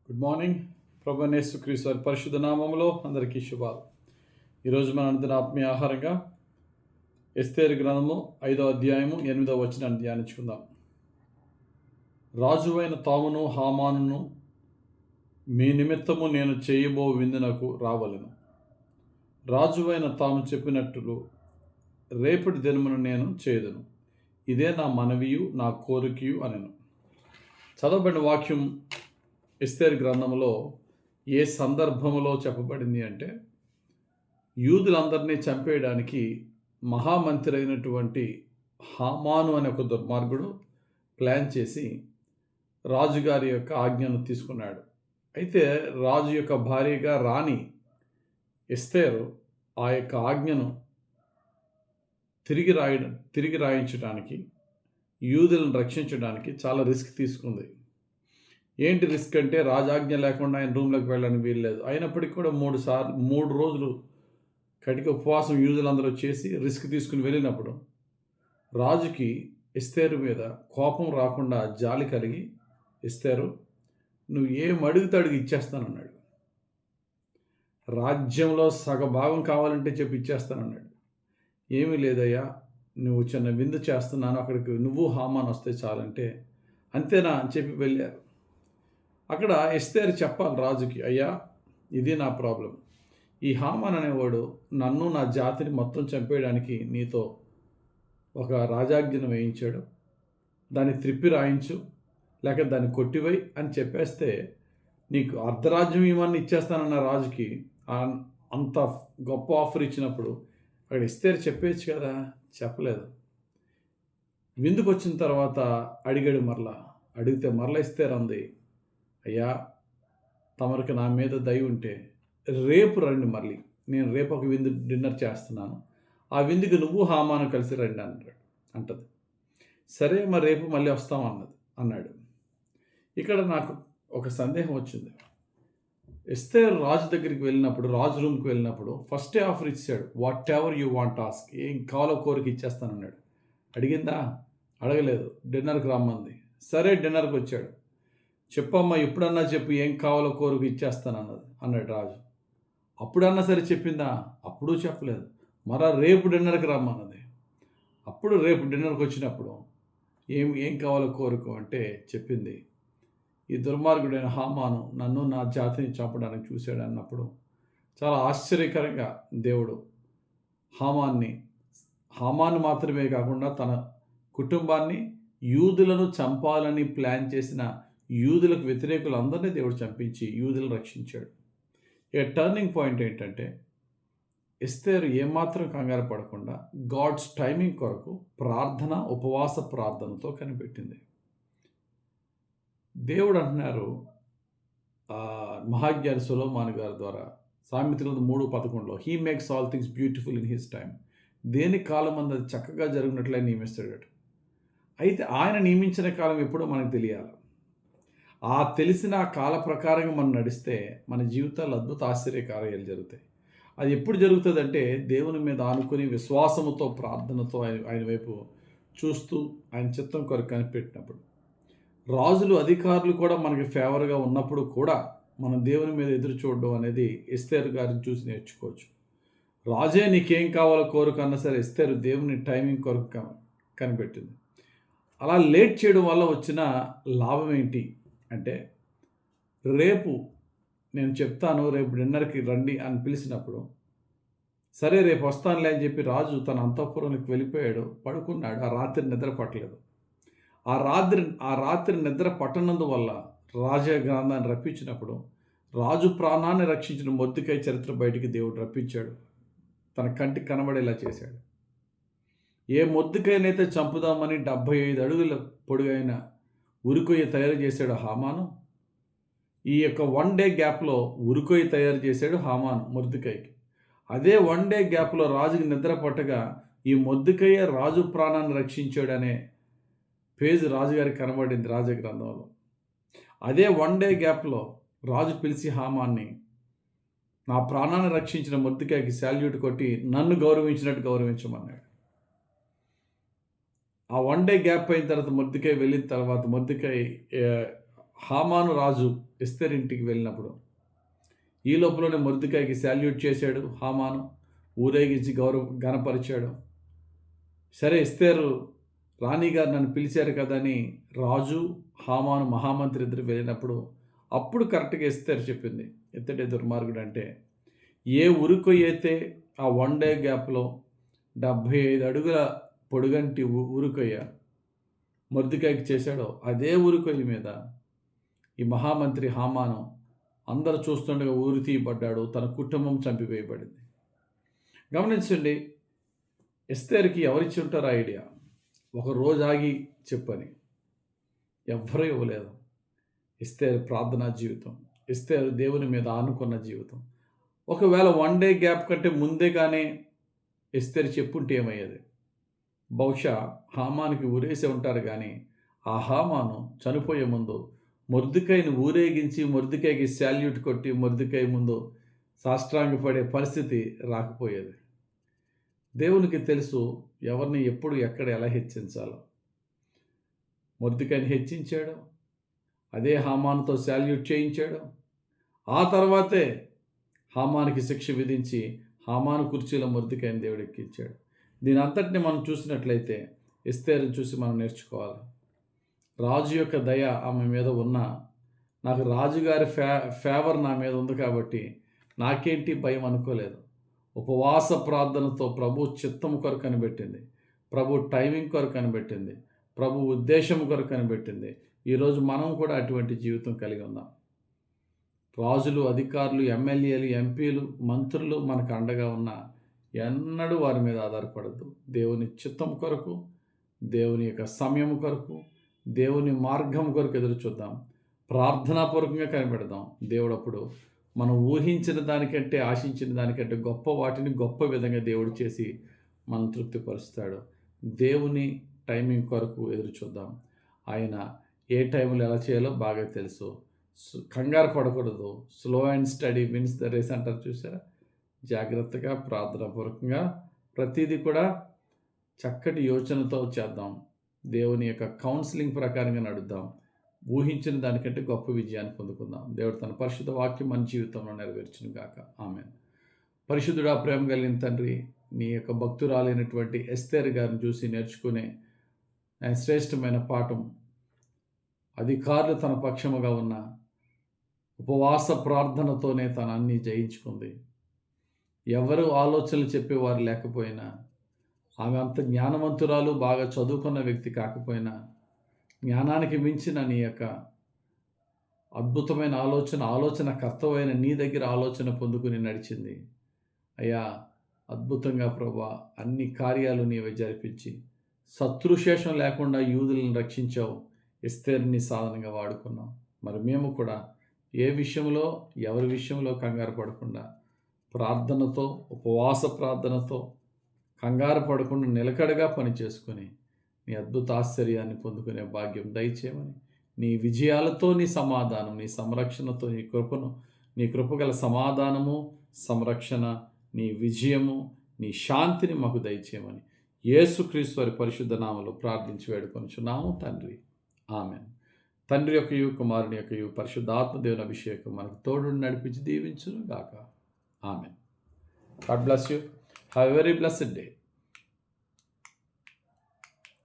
Good morning. ప్రభువైన యేసుక్రీస్తు వారి పరిశుద్ధ నామములో అందరికీ శుభాలు. ఈరోజు మన అందిన ఆత్మీయ ఆహారంగా ఎస్తేరు గ్రంథము 5వ అధ్యాయము 8వ వచనాన్ని ధ్యానించుకుందాం. రాజువైన తామును హామానును మీ నిమిత్తము నేను చేయబో విందునకు రావలెను. రాజువైన తాము చెప్పినట్లు రేపటి దినమును నేను చేయదును. ఇదే నా మనవియు నా కోరికయు అనెను. చదవబడిన వాక్యం ఎస్తేరు గ్రంథంలో ఏ సందర్భంలో చెప్పబడింది అంటే, యూదులందరినీ చంపేయడానికి మహామంత్రి అయినటువంటి హామాను అనే ఒక దుర్మార్గుడు ప్లాన్ చేసి రాజుగారి యొక్క ఆజ్ఞను తీసుకున్నాడు. అయితే రాజు యొక్క భార్యగా రాణి ఎస్తేరు ఆ యొక్క ఆజ్ఞను తిరిగి రాయించడానికి, యూదులను రక్షించడానికి చాలా రిస్క్ తీసుకుంది. ఏంటి రిస్క్ అంటే, రాజాజ్ఞ లేకుండా ఆయన రూమ్లోకి వెళ్ళడానికి వీల్లేదు. అయినప్పటికీ కూడా 3 రోజులు కటిక ఉపవాసం యూదులందరూ చేసి రిస్క్ తీసుకుని వెళ్ళినప్పుడు రాజుకి ఎస్తేరు మీద కోపం రాకుండా జాలి కలిగి, ఎస్తేరు నువ్వు ఏం అడిగితే అడిగి ఇచ్చేస్తానన్నాడు. రాజ్యంలో సగభాగం కావాలంటే చెప్పి ఇచ్చేస్తానన్నాడు. ఏమీ లేదయ్యా, నువ్వు చిన్న విందు చేస్తున్నాను, అక్కడికి నువ్వు హామాన్ వస్తే చాలంటే, అంతేనా అని చెప్పి వెళ్ళారు. అక్కడ ఎస్తేరు చెప్పాలి రాజుకి, అయ్యా ఇది నా ప్రాబ్లం, ఈ హామాన్ అనేవాడు నన్ను నా జాతిని మొత్తం చంపేయడానికి నీతో ఒక రాజాజ్ఞను వేయించాడు, దాన్ని త్రిప్పి రాయించు లేక దాన్ని కొట్టివై అని చెప్పేస్తే నీకు అర్ధరాజ్యం ఇవన్నీ ఇచ్చేస్తానన్న రాజుకి అంత గొప్ప ఆఫర్ ఇచ్చినప్పుడు అక్కడ ఎస్తేరు చెప్పేయచ్చు కదా, చెప్పలేదు. విందుకు వచ్చిన తర్వాత అడిగాడు, అడిగితే మరలా ఎస్తేరు అంది, అయ్యా తమరికి నా మీద దయ ఉంటే రేపు రండి, మళ్ళీ నేను రేపు ఒక విందు డిన్నర్ చేస్తున్నాను, ఆ విందుకి నువ్వు హామాను కలిసి రండి అంటది. సరే మరి రేపు మళ్ళీ వస్తాం అన్నాడు. ఇక్కడ నాకు ఒక సందేహం వచ్చింది. ఎస్తేరు రాజు దగ్గరికి వెళ్ళినప్పుడు, రాజు రూమ్కి వెళ్ళినప్పుడు ఫస్టే ఆఫర్ ఇచ్చాడు, what ever you want ask, ఏం కావాలో కోరిక ఇచ్చేస్తానన్నాడు. అడిగిందా? అడగలేదు. డిన్నర్కి రమ్మంది. సరే డిన్నర్కి వచ్చాడు. చెప్పమ్మా, ఎప్పుడన్నా చెప్పు, ఏం కావాలో కోరిక అన్నాడు రాజు. అప్పుడన్నా సరే చెప్పిందా? అప్పుడు చెప్పలేదు. రేపు డిన్నర్కి రమ్మన్నది. అప్పుడు రేపు డిన్నర్కి వచ్చినప్పుడు ఏం కావాలో కోరిక అంటే చెప్పింది, ఈ దుర్మార్గుడైన హామాను నన్ను నా జాతిని చంపడానికి చూశాడు అన్నప్పుడు చాలా ఆశ్చర్యకరంగా దేవుడు హామాను మాత్రమే కాకుండా తన కుటుంబాన్ని, యూదులను చంపాలని ప్లాన్ చేసిన యూదులకు వ్యతిరేకులు అందరినీ దేవుడు చంపించి యూదులను రక్షించాడు. ఇక టర్నింగ్ పాయింట్ ఏంటంటే, ఎస్తేరు ఏమాత్రం కంగారు పడకుండా గాడ్స్ టైమింగ్ కొరకు ప్రార్థన, ఉపవాస ప్రార్థనతో కనిపెట్టింది. దేవుడు అంటున్నారు మహాజ్ఞాని సొలొమోను గారి ద్వారా సామెతల 3:11 he makes all things beautiful in his time. దేని కాలం అది చక్కగా జరిగినట్లే నియమిస్తాడట. అయితే ఆయన నియమించిన కాలం ఎప్పుడో మనకు తెలియాలి. ఆ తెలిసిన కాల ప్రకారంగా మనం నడిస్తే మన జీవితాలు అద్భుత ఆశ్చర్య కార్యాలు జరుగుతాయి. అది ఎప్పుడు జరుగుతుందంటే, దేవుని మీద ఆనుకుని విశ్వాసముతో, ప్రార్థనతో ఆయన వైపు చూస్తూ ఆయన చిత్తం కొరకు కనిపెట్టినప్పుడు, రాజులు, అధికారులు కూడా మనకి ఫేవర్గా ఉన్నప్పుడు కూడా మనం దేవుని మీద ఎదురు చూడడం అనేది ఎస్తేరు గారిని చూసి నేర్చుకోవచ్చు. రాజే నీకేం కావాలో కోరుకన్నా సరే ఎస్తేరు దేవుని టైమింగ్ కొరకు కనిపెట్టింది. అలా లేట్ చేయడం వల్ల వచ్చిన లాభం ఏంటి అంటే, రేపు నేను చెప్తాను, రేపు డిన్నర్కి రండి అని పిలిచినప్పుడు, సరే రేపు వస్తానులే అని చెప్పి రాజు తన అంతఃపురంలోకి వెళ్ళిపోయాడు, పడుకున్నాడు. ఆ రాత్రి నిద్ర పట్టలేదు. ఆ రాత్రి నిద్ర పట్టనందువల్ల రాజగ్రంథాన్ని రప్పించినప్పుడు, రాజు ప్రాణాన్ని రక్షించిన మొర్దెకై చరిత్ర బయటికి దేవుడు రప్పించాడు. తన కంటికి కనబడేలా చేశాడు. ఏ మొర్దెకైనైతే చంపుదామని 75 అడుగుల పొడుగైన ఉరికొయ్య తయారు చేశాడు హామాను, ఈ యొక్క 1 డే గ్యాప్లో ఉరికొయ్య తయారు చేశాడు హామాను మొర్దెకైకి. అదే 1 డే గ్యాప్లో రాజుకి నిద్ర పట్టగా ఈ మొర్దెకయ్య రాజు ప్రాణాన్ని రక్షించాడనే పేజ్ రాజుగారికి కనబడింది రాజగ్రంథంలో. అదే 1 డే గ్యాప్లో రాజు పిలిచి హామాన్ని, నా ప్రాణాన్ని రక్షించిన మొర్దెకైకి శాల్యూట్ కొట్టి నన్ను గౌరవించినట్టు గౌరవించమన్నాడు. ఆ 1 డే గ్యాప్ అయిన తర్వాత మొర్దెకై వెళ్ళిన తర్వాత మొర్దెకై హామాను రాజు ఎస్తేర్ ఇంటికి వెళ్ళినప్పుడు ఈ లోపలనే మొర్దెకాయికి శాల్యూట్ చేశాడు హామాను, ఊరేగించి ఘనపరిచాడు. సరే ఎస్తేరు రాణిగారు నన్ను పిలిచారు కదా అని రాజు హామాను మహామంత్రి ఇద్దరు వెళ్ళినప్పుడు అప్పుడు కరెక్ట్గా ఎస్తేరు చెప్పింది, ఎత్తడే దుర్మార్గుడు అంటే ఏ ఉరుకొయ్యైతే ఆ 1 డే గ్యాప్లో 75 అడుగుల పొడుగంటి ఉరుకొయ్య మొర్దెకాయికి చేశాడో అదే ఉరుకొయ్య మీద ఈ మహామంత్రి హామాను అందరూ చూస్తుండగా ఊరి తీయబడ్డాడు, తన కుటుంబం చంపివేయబడింది. గమనించండి, ఎస్తేర్కి ఎవరిచ్చి ఉంటారు ఐడియా? ఒక రోజు ఆగి చెప్పని ఎవ్వరూ ఇవ్వలేదు. ఎస్తేర్ ప్రార్థనా జీవితం, ఎస్తేర్ దేవుని మీద ఆనుకున్న జీవితం. ఒకవేళ 1 డే గ్యాప్ కంటే ముందే కానీ ఎస్తేర్ చెప్పుంటే ఏమయ్యేది? బహుశా హామానికి ఊరేసే ఉంటారు కానీ ఆ హామాను చనిపోయే ముందు మొర్దెకాయిని ఊరేగించి మొర్దెకాయికి శాల్యూట్ కొట్టి మొర్దెకాయి ముందు సాష్టాంగపడే పరిస్థితి రాకపోయేది. దేవునికి తెలుసు ఎవరిని ఎప్పుడు ఎక్కడ ఎలా హెచ్చించాలో. మొర్దెకాయిని హెచ్చించాడు, అదే హామానుతో శాల్యూట్ చేయించాడు. ఆ తర్వాతే హామానికి శిక్ష విధించి హామాను కుర్చీలో మొర్దెకాయిని దేవుడు ఎక్కించాడు. దీని అంతటిని మనం చూసినట్లయితే ఎస్తేరుని చూసి మనం నేర్చుకోవాలి. రాజు యొక్క దయ ఆమె మీద ఉన్న, నాకు రాజుగారి ఫేవర్ నా మీద ఉంది కాబట్టి నాకేంటి భయం అనుకోలేదు. ఉపవాస ప్రార్థనతో ప్రభు చిత్తం కొరకు కనిపెట్టింది, ప్రభు టైమింగ్ కొరకు కనిపెట్టింది, ప్రభు ఉద్దేశం కొరకు కనిపెట్టింది. ఈరోజు మనం కూడా అటువంటి జీవితం కలిగి ఉన్నాం. రాజులు, అధికారులు, ఎమ్మెల్యేలు, ఎంపీలు, మంత్రులు మనకు అండగా ఉన్న ఎన్నడూ వారి మీద ఆధారపడద్దు. దేవుని చిత్తం కొరకు, దేవుని యొక్క సమయం కొరకు, దేవుని మార్గం కొరకు ఎదురు చూద్దాం. ప్రార్థనాపూర్వకంగా కనిపెడదాం. దేవుడు అప్పుడు మనం ఊహించిన దానికంటే, ఆశించిన దానికంటే గొప్ప వాటిని గొప్ప విధంగా దేవుడు చేసి మనం తృప్తిపరుస్తాడు. దేవుని టైమింగ్ కొరకు ఎదురు చూద్దాం. ఆయన ఏ టైంలో ఎలా చేయాలో బాగా తెలుసు. కంగారు పడకూడదు. Slow and steady wins the race అంటారు చూసారా? జాగ్రత్తగా ప్రార్థనాపూర్వకంగా ప్రతిదీ కూడా చక్కటి యోచనతో చేద్దాం. దేవుని యొక్క కౌన్సిలింగ్ ప్రకారంగా నడుద్దాం. ఊహించిన దానికంటే గొప్ప విజయాన్ని పొందుకుందాం. దేవుడు తన పరిశుద్ధ వాక్యం మన జీవితంలో నెరవేర్చును గాక. ఆమేన్. పరిశుద్ధుడా, ప్రేమ కలిగిన తండ్రి, నీ యొక్క భక్తురాలైనటువంటి ఎస్తేర్ గారిని చూసి నేర్చుకునే శ్రేష్టమైన పాఠం, అధికారులు తన పక్షముగా ఉన్న ఉపవాస ప్రార్థనతోనే తన అన్నీ జయించుకుంది. ఎవరు ఆలోచనలు చెప్పేవారు లేకపోయినా, ఆమె అంత జ్ఞానవంతురాలు, బాగా చదువుకున్న వ్యక్తి కాకపోయినా, జ్ఞానానికి మించిన నీ యొక్క అద్భుతమైన ఆలోచన కర్తవైన నీ దగ్గర ఆలోచన పొందుకుని నడిచింది. అయ్యా, అద్భుతంగా ప్రభా అన్ని కార్యాలు నీవే జరిపించి శత్రుశేషం లేకుండా యూదులను రక్షించావు. ఎస్తేరుని సాధనంగా వాడుకున్నావు. మరి మేము కూడా ఏ విషయంలో, ఎవరి విషయంలో కంగారు పడకుండా ప్రార్థనతో, ఉపవాస ప్రార్థనతో కంగారు పడకుండా నిలకడగా పనిచేసుకొని నీ అద్భుత ఆశ్చర్యాన్ని పొందుకునే భాగ్యం దయచేయమని, నీ విజయాలతో నీ సమాధానం, నీ సంరక్షణతో నీ కృపగల సమాధానము, సంరక్షణ, నీ విజయము, నీ శాంతిని మాకు దయచేయమని యేసుక్రీస్తు వారి పరిశుద్ధ నామములో ప్రార్థించి వేడుకొనుచున్నాము తండ్రి. ఆమేన్. తండ్రి యొక్కయు, కుమారుని యొక్కయు, పరిశుద్ధాత్మ దేవుని అభిషేకం మనకు తోడుని నడిపించి దీవించును గాక. Amen. God bless you. Have a very blessed day.